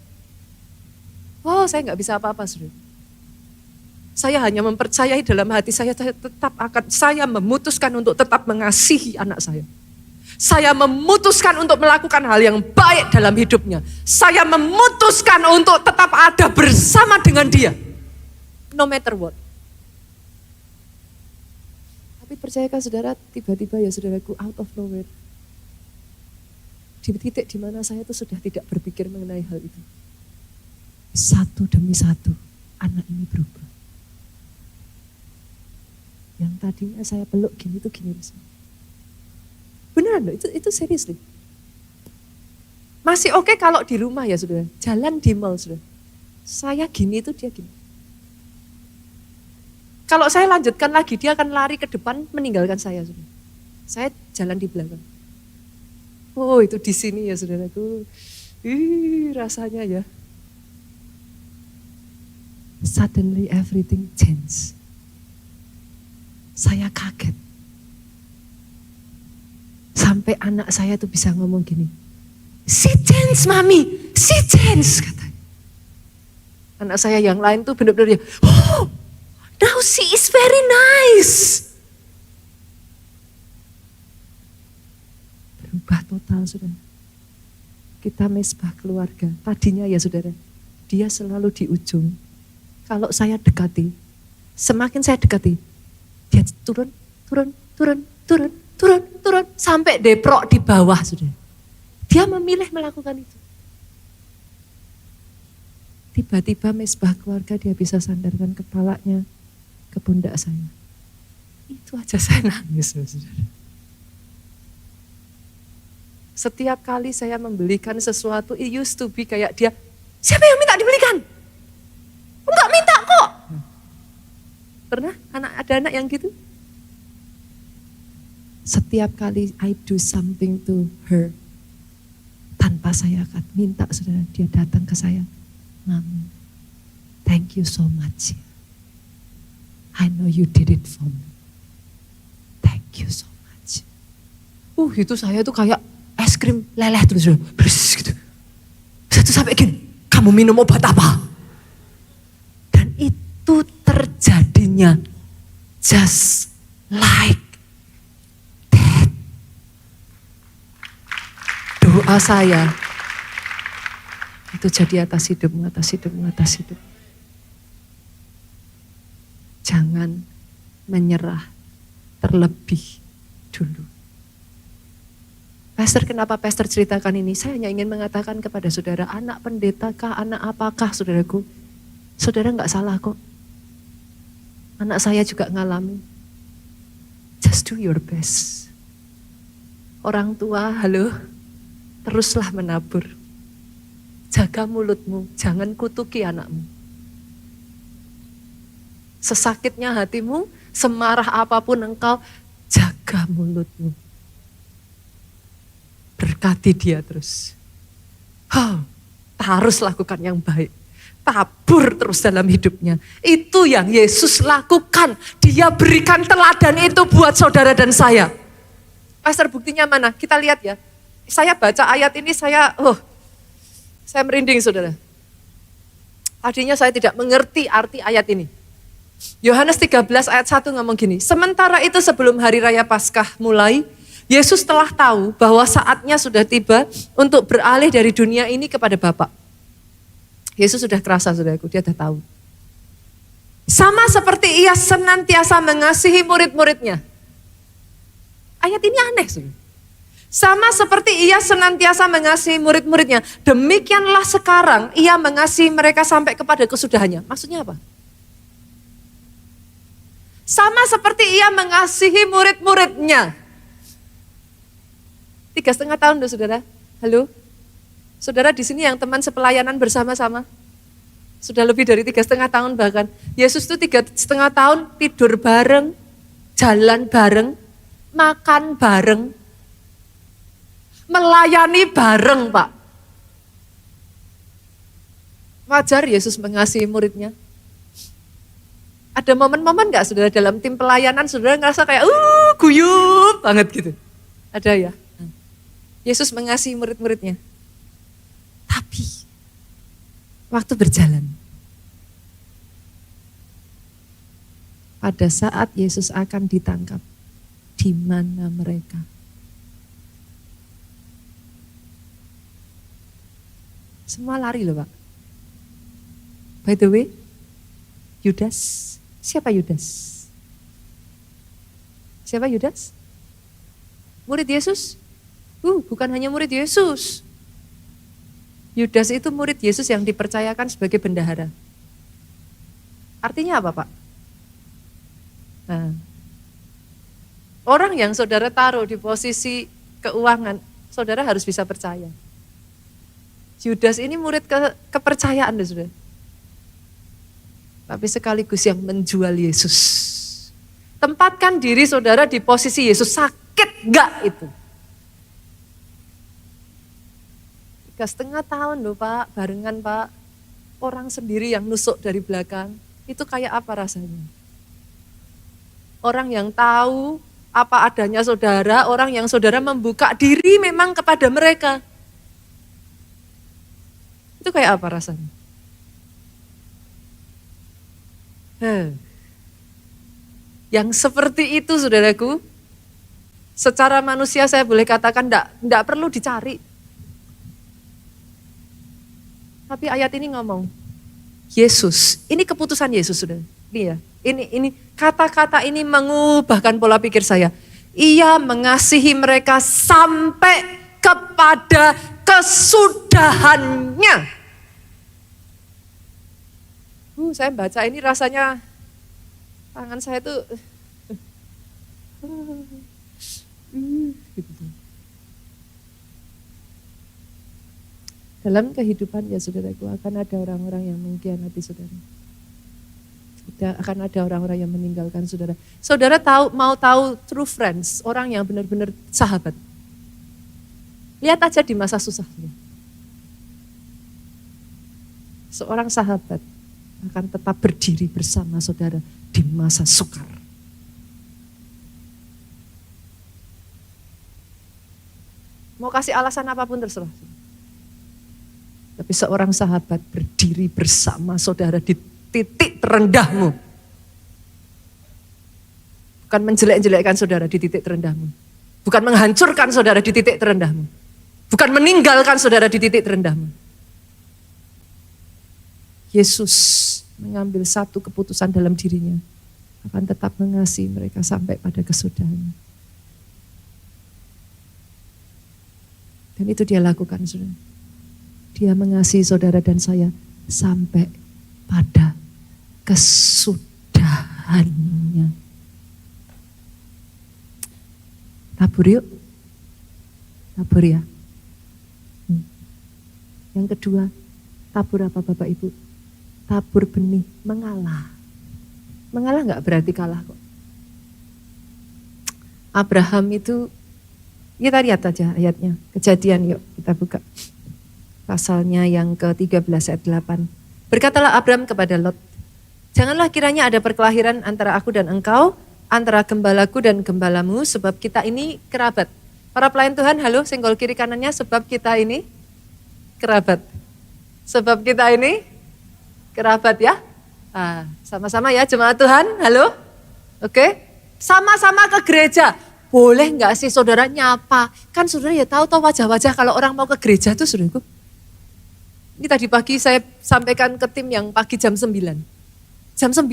Oh, saya gak bisa apa-apa, saudara. Saya hanya mempercayai dalam hati saya memutuskan untuk tetap mengasihi anak saya. Saya memutuskan untuk melakukan hal yang baik dalam hidupnya. Saya memutuskan untuk tetap ada bersama dengan dia. No matter what. Tapi percayakah saudara, tiba-tiba ya saudaraku, out of nowhere. Di titik di mana saya tuh sudah tidak berpikir mengenai hal itu. Satu demi satu, anak ini berubah. Yang tadinya saya peluk gini tuh gini. Beneran loh, itu serius nih. Masih oke kalau di rumah ya saudara, jalan di mall saudara. Saya gini tuh dia gini. Kalau saya lanjutkan lagi, dia akan lari ke depan meninggalkan saya saudara. Saya jalan di belakang. Oh itu di sini ya saudaraku. Rasanya ya. Suddenly everything changed. Saya kaget. Sampai anak saya tuh bisa ngomong gini. She changed mami, she changed katanya. Anak saya yang lain tuh benar-benar ya, oh now she is very nice. Berubah total saudara. Kita mesbah keluarga. Tadinya ya saudara, dia selalu di ujung. Kalau saya dekati, semakin saya dekati, dia turun, sampai deprok di bawah sudah. Dia memilih melakukan itu. Tiba-tiba mesbah keluarga dia bisa sandarkan kepalanya ke pundak saya. Itu aja saya nangis saudara. Setiap kali saya membelikan sesuatu, it used to be kayak dia, siapa yang minta dibelikan? Enggak minta kok. Pernah ada anak yang gitu? Setiap kali I do something to her, tanpa saya akan minta saudara, dia datang ke saya. Mami, thank you so much. I know you did it for me. Thank you so much. Itu saya tuh kayak es krim leleh terus gitu. Saya tuh sampai gini, kamu minum obat apa? Dan itu terjadinya just like that. Doa saya itu jadi atas hidup. Jangan menyerah terlebih dulu. Pastor, kenapa Pastor ceritakan ini? Saya hanya ingin mengatakan kepada saudara, anak pendeta kah, anak apakah saudaraku? Saudara gak salah kok. Anak saya juga ngalami. Just do your best. Orang tua, halo, teruslah menabur. Jaga mulutmu, jangan kutuki anakmu. Sesakitnya hatimu, semarah apapun engkau, jaga mulutmu. Berkati dia terus. Harus lakukan yang baik. Tabur terus dalam hidupnya. Itu yang Yesus lakukan. Dia berikan teladan itu buat saudara dan saya. Pastor, buktinya mana? Kita lihat ya. Saya baca ayat ini, saya merinding saudara. Tadinya saya tidak mengerti arti ayat ini. Yohanes 13 ayat 1 ngomong gini. Sementara itu sebelum hari raya Paskah mulai, Yesus telah tahu bahwa saatnya sudah tiba untuk beralih dari dunia ini kepada Bapa. Yesus sudah kerasa saudaraku, dia sudah tahu. Sama seperti ia senantiasa mengasihi murid-muridnya. Ayat ini aneh saudara. Sama seperti ia senantiasa mengasihi murid-muridnya. Demikianlah sekarang ia mengasihi mereka sampai kepada kesudahannya. Maksudnya apa? Sama seperti ia mengasihi murid-muridnya. 3,5 tahun loh saudara. Halo? Saudara di sini yang teman sepelayanan bersama-sama. Sudah lebih dari 3,5 tahun bahkan. Yesus itu 3,5 tahun tidur bareng, jalan bareng, makan bareng, melayani bareng Pak. Wajar Yesus mengasihi muridnya. Ada momen-momen gak saudara dalam tim pelayanan saudara ngerasa kayak guyup banget gitu? Ada ya? Yesus mengasihi murid-muridnya. Tapi waktu berjalan, pada saat Yesus akan ditangkap, di mana mereka? Semua lari loh Pak. By the way, Yudas, siapa Yudas? Siapa Yudas? Murid Yesus? Bukan hanya murid Yesus. Yudas itu murid Yesus yang dipercayakan sebagai bendahara. Artinya apa Pak? Nah, orang yang saudara taruh di posisi keuangan, saudara harus bisa percaya. Yudas ini murid kepercayaan deh saudara. Tapi sekaligus yang menjual Yesus. Tempatkan diri saudara di posisi Yesus, sakit enggak itu? 3,5 tahun loh Pak, barengan Pak. Orang sendiri yang nusuk dari belakang, itu kayak apa rasanya? Orang yang tahu apa adanya saudara, orang yang saudara membuka diri memang kepada mereka. Itu kayak apa rasanya? Yang seperti itu saudaraku, secara manusia saya boleh katakan enggak perlu dicari. Tapi ayat ini ngomong, Yesus, ini keputusan Yesus saudara. Ini kata-kata ini mengubahkan pola pikir saya. Ia mengasihi mereka sampai kepada kesudahannya. Saya baca ini rasanya tangan saya tuh gitu. Dalam kehidupan ya saudaraku akan ada orang-orang yang mengkhianati saudara. Akan ada orang-orang yang meninggalkan saudara. Saudara mau tahu true friends, orang yang benar-benar sahabat. Lihat aja di masa susahnya. Seorang sahabat akan tetap berdiri bersama saudara di masa sukar. Mau kasih alasan apapun terserah. Tapi seorang sahabat berdiri bersama saudara di titik terendahmu. Bukan menjelek-jelekkan saudara di titik terendahmu. Bukan menghancurkan saudara di titik terendahmu. Bukan meninggalkan saudara di titik terendahmu. Yesus mengambil satu keputusan dalam dirinya, akan tetap mengasihi mereka sampai pada kesudahan. Dan itu dia lakukan, saudara. Dia mengasihi saudara dan saya sampai pada kesudahannya. Tabur yuk. Tabur ya. Yang kedua, tabur apa Bapak Ibu? Tabur benih, mengalah. Mengalah enggak berarti kalah kok. Abraham itu, kita lihat aja ayatnya, Kejadian yuk kita buka. Pasalnya yang ke-13 ayat 8. Berkatalah Abraham kepada Lot, janganlah kiranya ada perkelahian antara aku dan engkau, antara gembalaku dan gembalamu, sebab kita ini kerabat. Para pelayan Tuhan, halo, senggol kiri kanannya, sebab kita ini kerabat. Sebab kita ini kerabat ya. Sama-sama ya jemaat Tuhan, halo. Oke, sama-sama ke gereja. Boleh nggak sih saudara nyapa? Kan saudara ya tahu wajah-wajah kalau orang mau ke gereja tuh saudaraku. Ini tadi pagi saya sampaikan ke tim yang pagi jam 9. Jam 9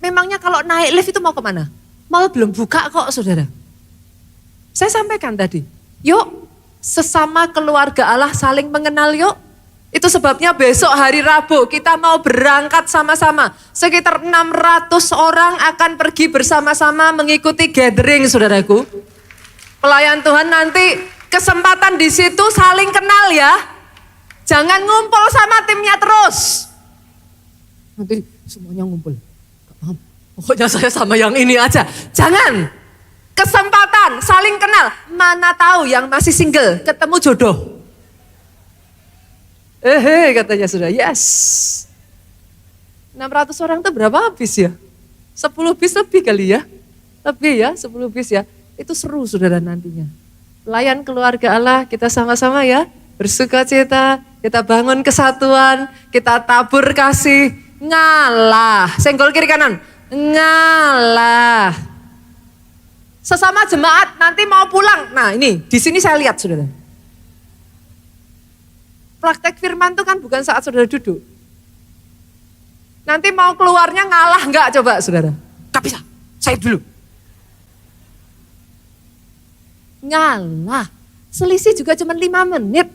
memangnya kalau naik lift itu mau kemana? Mau belum buka kok saudara. Saya sampaikan tadi, yuk sesama keluarga Allah saling mengenal yuk. Itu sebabnya besok hari Rabu kita mau berangkat sama-sama. Sekitar 600 orang akan pergi bersama-sama mengikuti gathering saudaraku. Pelayan Tuhan nanti kesempatan di situ saling kenal ya. Jangan ngumpul sama timnya terus. Nanti semuanya ngumpul. Pokoknya saya sama yang ini aja. Jangan. Kesempatan saling kenal. Mana tahu yang masih single ketemu jodoh. Katanya sudah, yes. 600 orang itu berapa habis ya? 10 bis lebih kali ya? Lebih ya, 10 bis ya. Itu seru saudara nantinya. Pelayan keluarga Allah, kita sama-sama ya. Bersukacita, kita bangun kesatuan, kita tabur kasih, ngalah. Senggol kiri kanan, ngalah. Sesama jemaat nanti mau pulang. Nah ini, di sini saya lihat saudara. Praktek firman itu kan bukan saat saudara duduk. Nanti mau keluarnya ngalah enggak coba saudara? Gak bisa, saya dulu. Ngalah, selisih juga cuma 5 menit.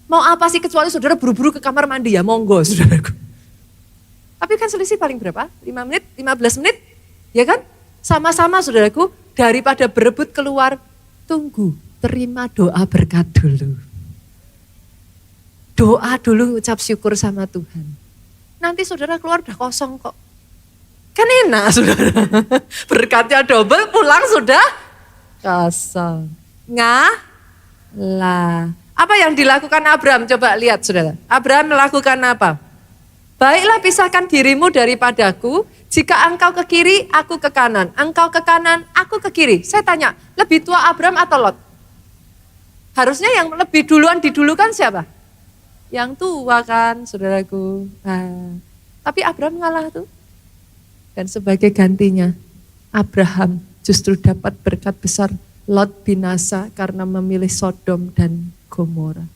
Mau apa sih kecuali saudara buru-buru ke kamar mandi ya, monggo saudaraku. Tapi kan selisih paling berapa? 5 menit, 15 menit, ya kan? Sama-sama saudaraku, daripada berebut keluar, tunggu, terima doa berkat dulu. Doa dulu, ucap syukur sama Tuhan. Nanti saudara keluar udah kosong kok. Kan enak saudara. Berkatnya double, pulang sudah kosong. Ngalah. Apa yang dilakukan Abraham? Coba lihat saudara. Abraham melakukan apa? Baiklah pisahkan dirimu daripadaku. Jika engkau ke kiri, aku ke kanan. Engkau ke kanan, aku ke kiri. Saya tanya, lebih tua Abraham atau Lot? Harusnya yang lebih duluan didulukan siapa? Yang tua kan, saudaraku. Nah, tapi Abraham ngalah tuh. Dan sebagai gantinya, Abraham justru dapat berkat besar. Lot binasa karena memilih Sodom dan Gomora.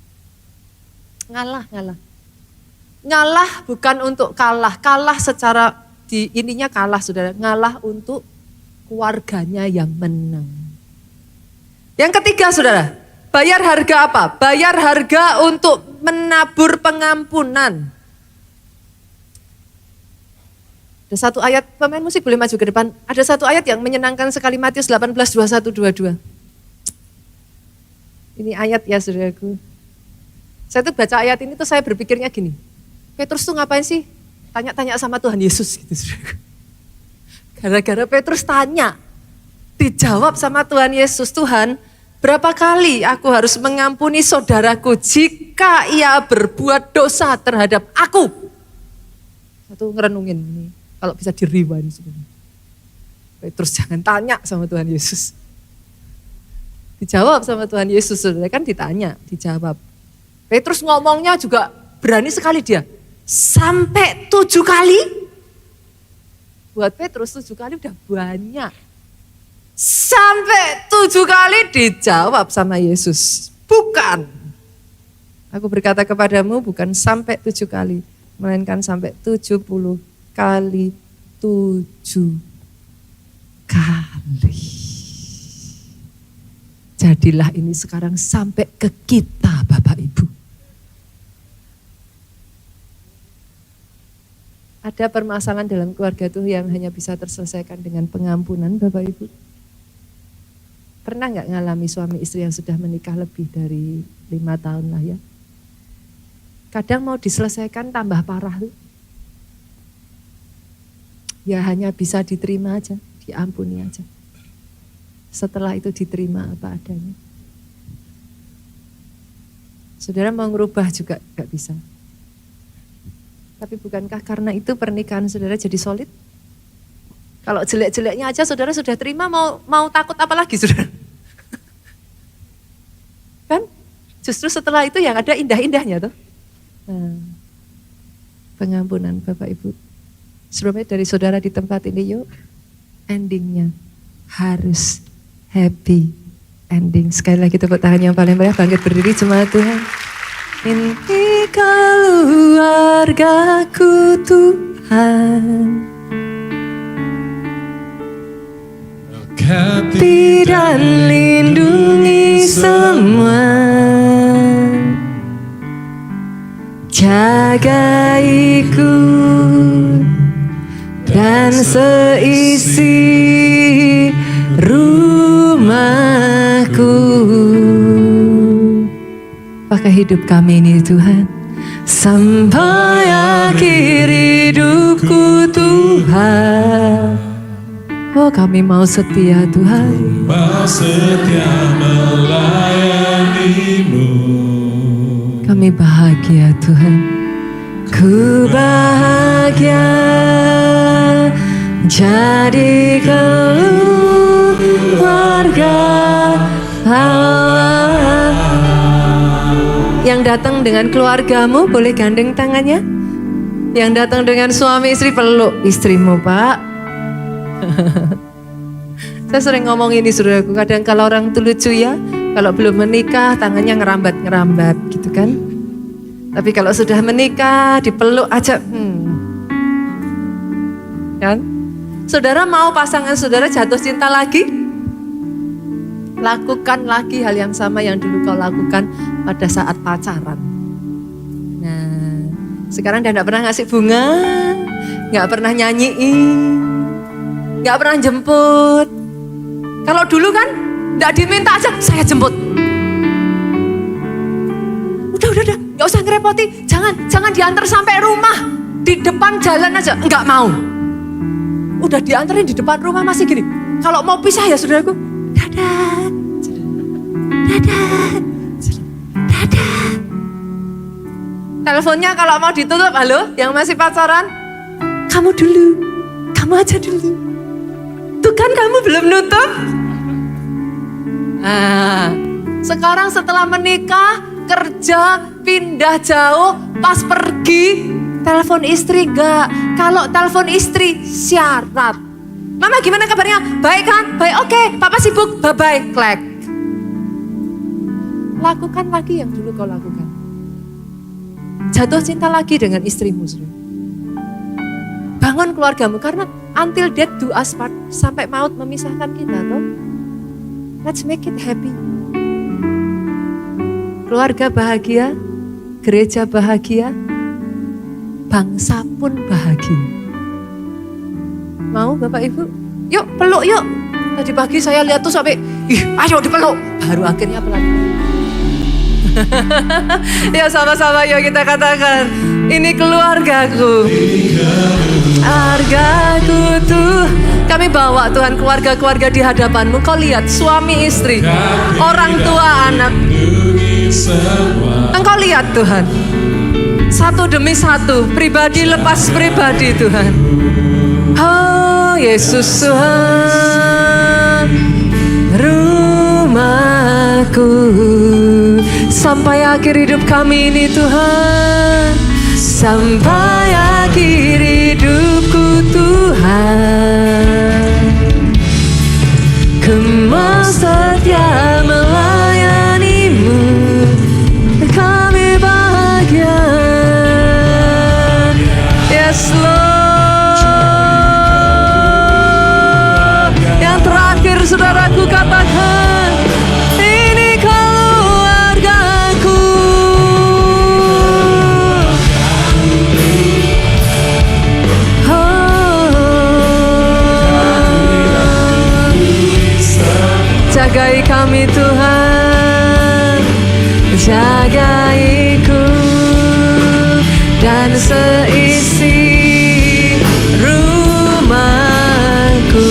Ngalah. Ngalah bukan untuk kalah. Kalah secara ininya kalah saudara. Ngalah untuk keluarganya yang menang. Yang ketiga saudara. Bayar harga apa? Bayar harga untuk menabur pengampunan. Ada satu ayat, pemain musik boleh maju ke depan. Ada satu ayat yang menyenangkan sekali, Matius 18, 21, 22. Ini ayat ya saudaraku. Saya tuh baca ayat ini tuh saya berpikirnya gini. Petrus tuh ngapain sih? Tanya-tanya sama Tuhan Yesus gitu saudaraku. Gara-gara Petrus tanya, dijawab sama Tuhan Yesus, Tuhan, berapa kali aku harus mengampuni saudaraku jika ia berbuat dosa terhadap aku? Satu ngerenungin ini, kalau bisa di-rewind sebenarnya. Terus jangan tanya sama Tuhan Yesus. Dijawab sama Tuhan Yesus, saudara kan ditanya, dijawab. Petrus ngomongnya juga berani sekali dia. Sampai 7 kali? Buat Petrus 7 kali udah banyak. Sampai 7 kali dijawab sama Yesus. Bukan. Aku berkata kepadamu bukan sampai 7 kali. Melainkan sampai 70 kali 7 kali. Jadilah ini sekarang sampai ke kita Bapak Ibu. Ada permasalahan dalam keluarga itu yang hanya bisa terselesaikan dengan pengampunan Bapak Ibu. Pernah nggak ngalami suami istri yang sudah menikah lebih dari 5 tahun lah ya? Kadang mau diselesaikan tambah parah tuh. Ya hanya bisa diterima aja, diampuni aja. Setelah itu diterima apa adanya. Saudara mau ngerubah juga nggak bisa. Tapi bukankah karena itu pernikahan saudara jadi solid? Kalau jelek-jeleknya aja saudara sudah terima, mau takut apa lagi saudara? Kan? Justru setelah itu yang ada indah-indahnya tuh. Nah, pengampunan Bapak Ibu. Sebelumnya dari saudara di tempat ini yuk, endingnya harus happy ending. Sekali lagi tepuk tangan yang paling meriah, bangkit berdiri jemaat Tuhan. Ini keluargaku Tuhan. Dan lindungi semua, jagaiku dan seisi rumahku. Pakai hidup kami ini Tuhan, sampai akhir hidupku Tuhan. Oh kami mau setia Tuhan, mau setia melayanimu. Kami bahagia Tuhan, ku bahagia jadi keluarga Allah. Yang datang dengan keluargamu boleh gandeng tangannya. Yang datang dengan suami istri peluk istrimu Pak. Saya sering ngomong ini saudaraku, kadang kalau orang tuh lucu ya, kalau belum menikah tangannya ngerambat-ngerambat gitu kan. Tapi kalau sudah menikah dipeluk aja, kan? Saudara mau pasangan saudara jatuh cinta lagi? Lakukan lagi hal yang sama yang dulu kau lakukan pada saat pacaran. Nah, sekarang dia gak pernah ngasih bunga, gak pernah nyanyiin, gak pernah jemput. Kalau dulu kan gak diminta aja, saya jemput. Udah, gak usah ngerepoti, jangan diantar sampai rumah, di depan jalan aja, gak mau. Udah diantarin di depan rumah masih gini. Kalau mau pisah ya saudaraku, dadah. Teleponnya kalau mau ditutup, halo, yang masih pacaran, kamu dulu, kamu aja dulu. Tuh kan kamu belum nutup. Nah, sekarang setelah menikah, kerja, pindah jauh, pas pergi, telepon istri enggak. Kalau telepon istri, syarat. Mama gimana kabarnya? Baik kan? Baik, oke. Papa sibuk, bye-bye, klek. Lakukan lagi yang dulu kau lakukan. Jatuh cinta lagi dengan istrimu. Bangun keluargamu, karena until death do us part, sampai maut memisahkan kita toh. Let's make it happy. Keluarga bahagia, gereja bahagia, bangsa pun bahagia. Mau Bapak Ibu? Yuk peluk yuk. Tadi pagi saya lihat tuh sampai, ayo dipeluk. Baru akhirnya pelan-pelan. Ya sama-sama yuk kita katakan, ini keluargaku. Keluargaku tuh. Kami bawa Tuhan keluarga-keluarga di hadapan-Mu. Kau lihat suami istri, orang tua anak. Engkau lihat Tuhan, satu demi satu, pribadi lepas pribadi Tuhan. Oh Yesus Tuhan, rumahku sampai akhir hidup kami ini Tuhan, sampai akhir hidupku Tuhan, ku mau setia melayani-Mu, kami bahagia. Yes Lord. Yang terakhir saudaraku katakan, ini keluargaku. Jagai kami Tuhan, jagaiku dan seisi rumahku.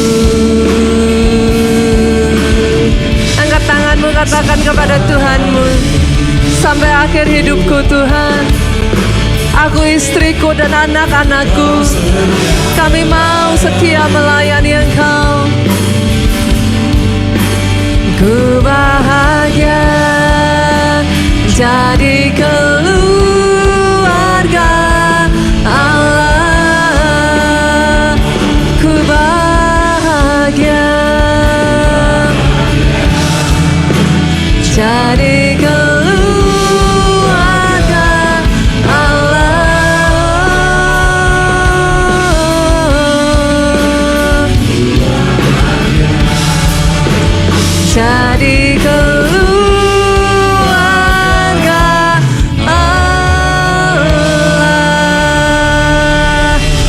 Angkat tanganmu, katakan kepada Tuhanmu, sampai akhir hidupku Tuhan, aku, istriku dan anak-anakku, kami mau setia melayani Engkau. Ku bahagia jadi keluarga Allah. Ku bahagia jadi keluarga Allah. Jadi keluarga Allah.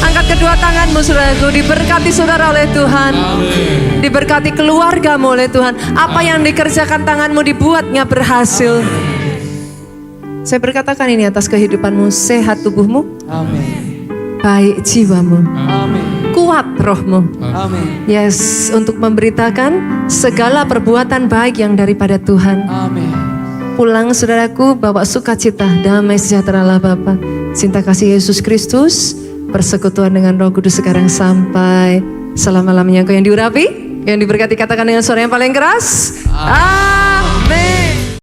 Angkat kedua tanganmu saudaraku, diberkati saudara oleh Tuhan. Amin. Diberkati keluargamu oleh Tuhan. Apa yang dikerjakan tanganmu dibuatnya berhasil. Amin. Saya berkatakan ini atas kehidupanmu, sehat tubuhmu. Amin. Baik jiwamu. Amin. Kuat rohmu. Amin. Yes, untuk memberitakan segala perbuatan baik yang daripada Tuhan. Amin. Pulang saudaraku, bawa sukacita, damai sejahtera Allah Bapa, cinta kasih Yesus Kristus, persekutuan dengan Roh Kudus sekarang sampai selama-lamanya. Kau yang diurapi, yang diberkati, katakan dengan suara yang paling keras. Amin.